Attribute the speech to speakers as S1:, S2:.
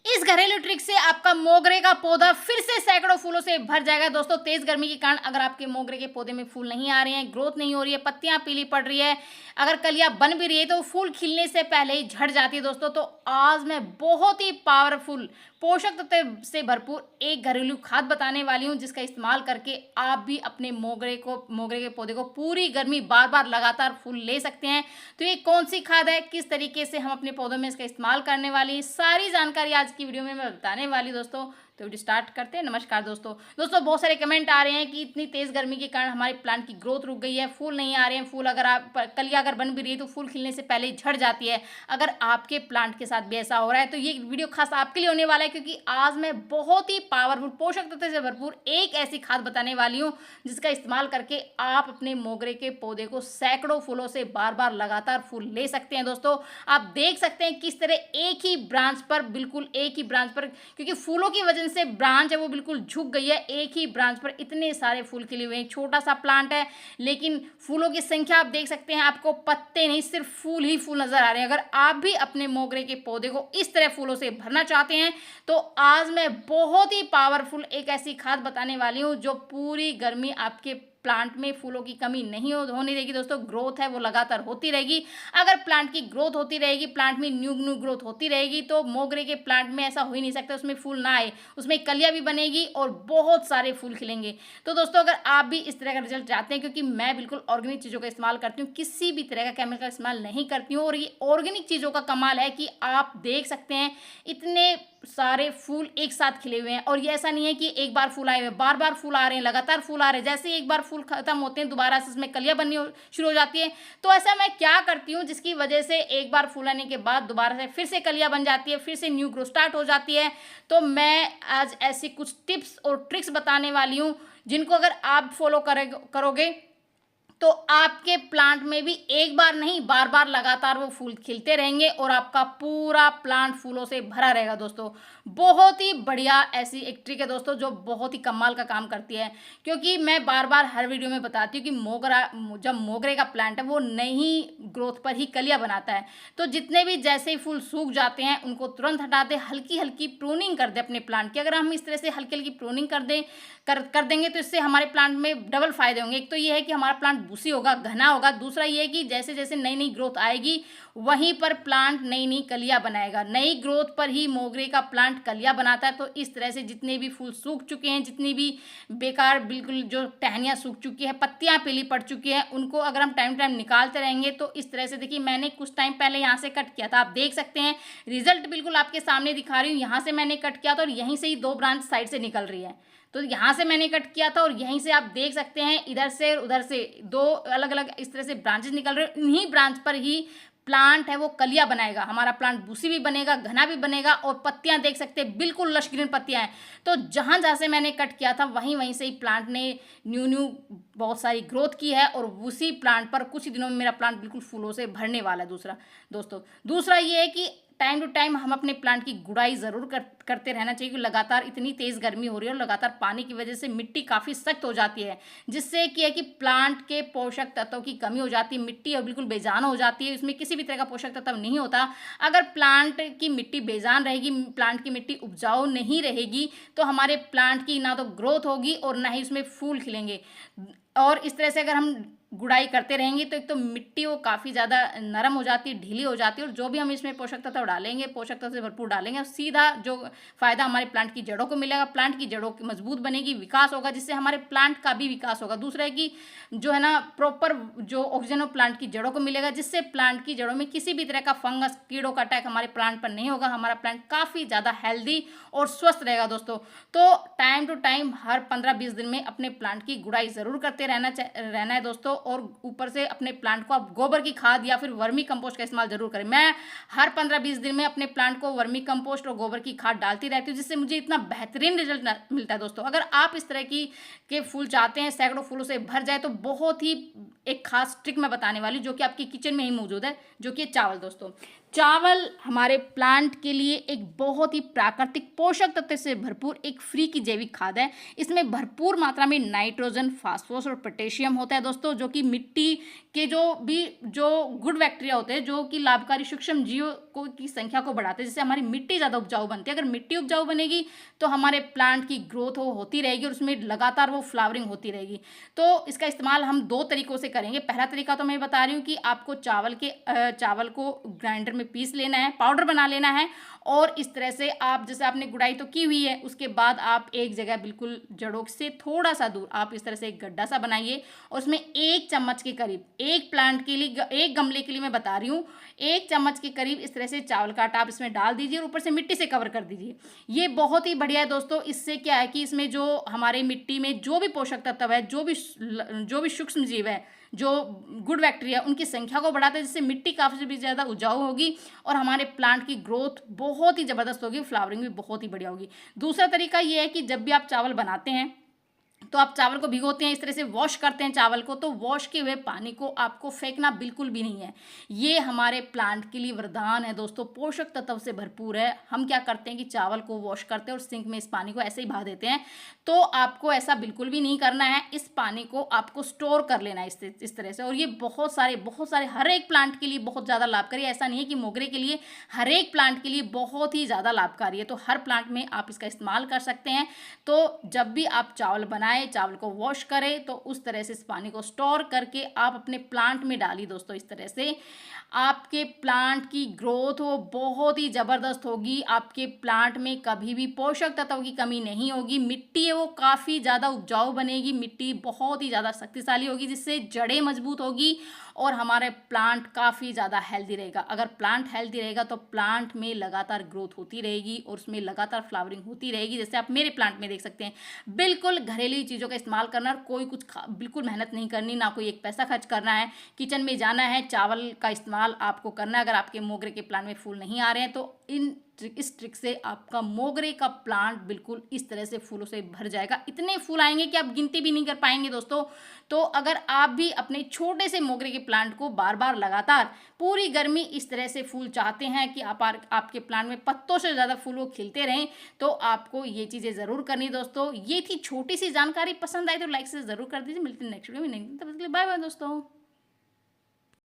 S1: इस घरेलू ट्रिक से आपका मोगरे का पौधा फिर से सैकड़ों फूलों से भर जाएगा। दोस्तों, तेज गर्मी के कारण अगर आपके मोगरे के पौधे में फूल नहीं आ रहे हैं, ग्रोथ नहीं हो रही है, पत्तियां पीली पड़ रही है, अगर कलियां बन भी रही है तो फूल खिलने से पहले ही झड़ जाती है दोस्तों, तो आज मैं बहुत ही पावरफुल पोषक तत्व से भरपूर एक घरेलू खाद बताने वाली हूं, जिसका इस्तेमाल करके आप भी अपने मोगरे के पौधे को पूरी गर्मी बार बार लगातार फूल ले सकते हैं। तो ये कौन सी खाद है, किस तरीके से हम अपने पौधों में इसका इस्तेमाल करने वाली, सारी जानकारी आज की वीडियो में मैं बताने वाली दोस्तों। तो वीडियो स्टार्ट करते हैं। नमस्कार दोस्तों, बहुत सारे कमेंट आ रहे हैं कि इतनी तेज गर्मी के कारण हमारे प्लांट की ग्रोथ रुक गई है, फूल नहीं आ रहे हैं, फूल अगर आप कलियां अगर बन भी रही है तो फूल खिलने से पहले ही झड़ जाती है। अगर आपके प्लांट के साथ भी ऐसा हो रहा है तो ये वीडियो खास आपके लिए होने वाला है, क्योंकि आज मैं बहुत ही पावरफुल पोषक तत्व से भरपूर एक ऐसी खाद बताने वाली हूँ जिसका इस्तेमाल करके आप अपने मोगरे के पौधे को सैकड़ों फूलों से बार बार लगातार फूल ले सकते हैं। दोस्तों, आप देख सकते हैं किस तरह एक ही ब्रांच पर, बिल्कुल एक ही ब्रांच पर, क्योंकि फूलों की वजह से ब्रांच है वो बिल्कुल झुक गई है, एक ही ब्रांच पर इतने सारे फूल खिले हुए हैं। छोटा सा प्लांट है लेकिन फूलों की संख्या आप देख सकते हैं, आपको पत्ते नहीं सिर्फ फूल ही फूल नजर आ रहे हैं। अगर आप भी अपने मोगरे के पौधे को इस तरह फूलों से भरना चाहते हैं तो आज मैं बहुत ही पावरफुल एक ऐसी खाद बताने वाली हूँ जो पूरी गर्मी आपके प्लांट में फूलों की कमी नहीं होने देगी। दोस्तों, ग्रोथ है वो लगातार होती रहेगी। अगर प्लांट की ग्रोथ होती रहेगी, प्लांट में न्यू न्यू ग्रोथ होती रहेगी, तो मोगरे के प्लांट में ऐसा हो ही नहीं सकता उसमें फूल ना आए, उसमें कलियां भी बनेगी और बहुत सारे फूल खिलेंगे। तो दोस्तों, अगर आप भी इस तरह का रिजल्ट चाहते हैं, क्योंकि मैं बिल्कुल ऑर्गेनिक चीज़ों का इस्तेमाल करती हूँ, किसी भी तरह का केमिकल का इस्तेमाल नहीं करती हूँ, और ये ऑर्गेनिक चीज़ों का कमाल है कि आप देख सकते हैं इतने सारे फूल एक साथ खिले हुए हैं। और ये ऐसा नहीं है कि एक बार फूल आए हुए, बार बार फूल आ रहे हैं, लगातार फूल आ रहे हैं। जैसे एक बार फूल खत्म होते हैं दोबारा से उसमें कलियां बननी शुरू हो जाती है। तो ऐसा मैं क्या करती हूँ जिसकी वजह से एक बार फूल आने के बाद दोबारा से फिर से कलियां बन जाती है, फिर से न्यू ग्रो स्टार्ट हो जाती है। तो मैं आज ऐसी कुछ टिप्स और ट्रिक्स बताने वाली हूँ जिनको अगर आप फॉलो करोगे तो आपके प्लांट में भी एक बार नहीं बार बार लगातार वो फूल खिलते रहेंगे और आपका पूरा प्लांट फूलों से भरा रहेगा। दोस्तों, बहुत ही बढ़िया ऐसी एक ट्रिक है दोस्तों जो बहुत ही कमाल का काम करती है, क्योंकि मैं बार बार हर वीडियो में बताती हूँ कि जब मोगरे का प्लांट है वो नई ग्रोथ पर ही कलियां बनाता है। तो जितने भी जैसे ही फूल सूख जाते हैं उनको तुरंत हटा दे, हल्की हल्की प्रूनिंग कर दे अपने प्लांट की। अगर हम इस तरह से हल्की हल्की प्रूनिंग कर देंगे तो इससे हमारे प्लांट में डबल फायदे होंगे। एक तो ये है कि हमारा प्लांट भूसी होगा, घना होगा। दूसरा ये है कि जैसे जैसे नई नई ग्रोथ आएगी वहीं पर प्लांट नई नई कलियां बनाएगा। नई ग्रोथ पर ही मोगरे का प्लांट कलियां बनाता है। तो इस तरह से जितने भी फूल सूख चुके हैं, जितनी भी बेकार बिल्कुल जो टहनियाँ सूख चुकी है, पत्तियां पीली पड़ चुकी है, उनको अगर हम टाइम टाइम निकालते रहेंगे तो इस तरह से, देखिए मैंने कुछ टाइम पहले यहाँ से कट किया था, आप देख सकते हैं रिजल्ट बिल्कुल आपके सामने दिखा रही हूँ। यहाँ से मैंने कट किया था और यहीं से ही 2 ब्रांच साइड से निकल रही है। तो यहाँ से मैंने कट किया था और यहीं से आप देख सकते हैं इधर से उधर से 2 अलग अलग इस तरह से ब्रांचेस निकल रहे हैं। इन्हीं ब्रांच पर ही प्लांट है वो कलियां बनाएगा। हमारा प्लांट भूसी भी बनेगा, घना भी बनेगा, और पत्तियां देख सकते हैं बिल्कुल लश ग्रीन पत्तियां हैं। तो जहां जहां से मैंने कट किया था वहीं वहीं से ही प्लांट ने न्यू न्यू बहुत सारी ग्रोथ की है, और उसी प्लांट पर कुछ ही दिनों में मेरा प्लांट बिल्कुल फूलों से भरने वाला है। दूसरा ये है कि टाइम टू टाइम हम अपने प्लांट की गुड़ाई ज़रूर करते रहना चाहिए, क्योंकि लगातार इतनी तेज़ गर्मी हो रही है और लगातार पानी की वजह से मिट्टी काफ़ी सख्त हो जाती है, जिससे कि है कि प्लांट के पोषक तत्वों की कमी हो जाती है, मिट्टी और बिल्कुल बेजान हो जाती है, इसमें किसी भी तरह का पोषक तत्व नहीं होता। अगर प्लांट की मिट्टी बेजान रहेगी, प्लांट की मिट्टी उपजाऊ नहीं रहेगी, तो हमारे प्लांट की ना तो ग्रोथ होगी और ना ही उसमें फूल खिलेंगे। और इस तरह से अगर हम गुड़ाई करते रहेंगे तो एक तो मिट्टी वो काफ़ी ज़्यादा नरम हो जाती है, ढीली हो जाती है, और जो भी हम इसमें पोषक तत्व डालेंगे, पोषक तत्व से भरपूर डालेंगे, और सीधा जो फ़ायदा हमारे प्लांट की जड़ों को मिलेगा, प्लांट की जड़ों की मजबूत बनेगी, विकास होगा, जिससे हमारे प्लांट का भी विकास होगा। दूसरा है कि जो है ना प्रॉपर जो ऑक्सीजन हो प्लांट की जड़ों को मिलेगा, जिससे प्लांट की जड़ों में किसी भी तरह का फंगस, कीड़ों का अटैक हमारे प्लांट पर नहीं होगा। हमारा प्लांट काफ़ी ज़्यादा हेल्दी और स्वस्थ रहेगा। दोस्तों, तो टाइम टू टाइम हर 15-20 दिन में अपने प्लांट की गुड़ाई ज़रूर करते रहना है दोस्तों। और ऊपर से अपने प्लांट को आप गोबर की खाद या फिर वर्मी कंपोस्ट का इस्तेमाल जरूर करें। मैं हर 15-20 दिन में अपने प्लांट को वर्मी कंपोस्ट और गोबर की खाद डालती रहती हूँ, जिससे मुझे इतना बेहतरीन रिजल्ट मिलता है। दोस्तों, अगर आप इस तरह के फूल चाहते हैं, सैकड़ों फूलों से भर जाए, तो बहुत ही एक खास ट्रिक मैं बताने वाली जो कि आपकी किचन में ही मौजूद है, जो कि चावल। दोस्तों, चावल हमारे प्लांट के लिए एक बहुत ही प्राकृतिक पोषक तत्व से भरपूर एक फ्री की जैविक खाद है। इसमें भरपूर मात्रा में नाइट्रोजन, फास्फोरस और पोटेशियम होता है दोस्तों, जो कि मिट्टी के जो गुड बैक्टीरिया होते हैं, जो कि लाभकारी सूक्ष्म जीव की संख्या को बढ़ाते हैं, जिससे हमारी मिट्टी ज़्यादा उपजाऊ बनती है। अगर मिट्टी उपजाऊ बनेगी तो हमारे प्लांट की ग्रोथ वो होती रहेगी और उसमें लगातार वो फ्लावरिंग होती रहेगी। तो इसका इस्तेमाल हम 2 तरीकों से करेंगे। पहला तरीका तो मैं बता रही हूँ कि आपको चावल को ग्राइंडर में पीस लेना है, पाउडर बना लेना है, और इस तरह से आप, जैसे आपने गुड़ाई तो की हुई है, उसके बाद आप एक जगह बिल्कुल जड़ों से थोड़ा सा दूर आप इस तरह से एक गड्ढा सा बनाइए और उसमें 1 चम्मच के करीब, एक प्लांट के लिए, एक गमले के लिए मैं बता रही हूँ, 1 चम्मच के करीब इस तरह से चावल का आटा आप इसमें डाल दीजिए और ऊपर से मिट्टी से कवर कर दीजिए। ये बहुत ही बढ़िया है दोस्तों। इससे क्या है कि इसमें जो हमारे मिट्टी में जो भी पोषक तत्व है, जो भी सूक्ष्म जीव है, जो गुड बैक्टीरिया, उनकी संख्या को बढ़ाता है, जिससे मिट्टी काफ़ी भी ज़्यादा उपजाऊ होगी और हमारे प्लांट की ग्रोथ बहुत ही ज़बरदस्त होगी, फ्लावरिंग भी बहुत ही बढ़िया होगी। दूसरा तरीका ये है कि जब भी आप चावल बनाते हैं तो आप चावल को भिगोते हैं, इस तरह से वॉश करते हैं चावल को, तो वॉश किए हुए पानी को आपको फेंकना बिल्कुल भी नहीं है। ये हमारे प्लांट के लिए वरदान है दोस्तों, पोषक तत्व से भरपूर है। हम क्या करते हैं कि चावल को वॉश करते हैं और सिंक में इस पानी को ऐसे ही बहा देते हैं, तो आपको ऐसा बिल्कुल भी नहीं करना है। इस पानी को आपको स्टोर कर लेना है इस तरह से, और ये बहुत सारे हर एक प्लांट के लिए बहुत ज़्यादा लाभकारी है। ऐसा नहीं है कि मोगरे के लिए, हर एक प्लांट के लिए बहुत ही ज़्यादा लाभकारी है। तो हर प्लांट में आप इसका इस्तेमाल कर सकते हैं। तो जब भी आप चावल बनाएं, चावल को वॉश करें, तो उस तरह से इस पानी को स्टोर करके आप अपने प्लांट में डालिए दोस्तों। इस तरह से आपके प्लांट की ग्रोथ वो बहुत ही ज़बरदस्त होगी। आपके प्लांट में कभी भी पोषक तत्वों की कमी नहीं होगी। मिट्टी है वो काफ़ी ज़्यादा उपजाऊ बनेगी, मिट्टी बहुत ही ज़्यादा शक्तिशाली होगी, जिससे जड़ें मजबूत होगी और हमारे प्लांट काफ़ी ज़्यादा हेल्दी रहेगा। अगर प्लांट हेल्दी रहेगा तो प्लांट में लगातार ग्रोथ होती रहेगी और उसमें लगातार फ्लावरिंग होती रहेगी। जैसे आप मेरे प्लांट में देख सकते हैं, बिल्कुल घरेलू चीज़ों का इस्तेमाल करना, कोई कुछ बिल्कुल मेहनत नहीं करनी, ना कोई एक पैसा खर्च करना है। किचन में जाना है, चावल का इस्तेमाल आपको करना है। अगर आपके मोगरे के प्लांट में फूल नहीं आ रहे हैं तो इस ट्रिक से आपका मोगरे का प्लांट बिल्कुल इस तरह से फूलों से भर जाएगा। इतने फूल आएंगे कि आप गिनती भी नहीं कर पाएंगे दोस्तों। तो अगर आप भी अपने छोटे से मोगरे के प्लांट को बार बार लगातार पूरी गर्मी इस तरह से फूल चाहते हैं कि आपके प्लांट में पत्तों से ज़्यादा फूल वो खिलते रहें, तो आपको ये चीज़ें ज़रूर करनी दोस्तों। ये थी छोटी सी जानकारी, पसंद आई तो लाइक से ज़रूर कर दीजिए। मिलते हैं नेक्स्ट वीडियो में, तब तक के लिए बाय बाय दोस्तों।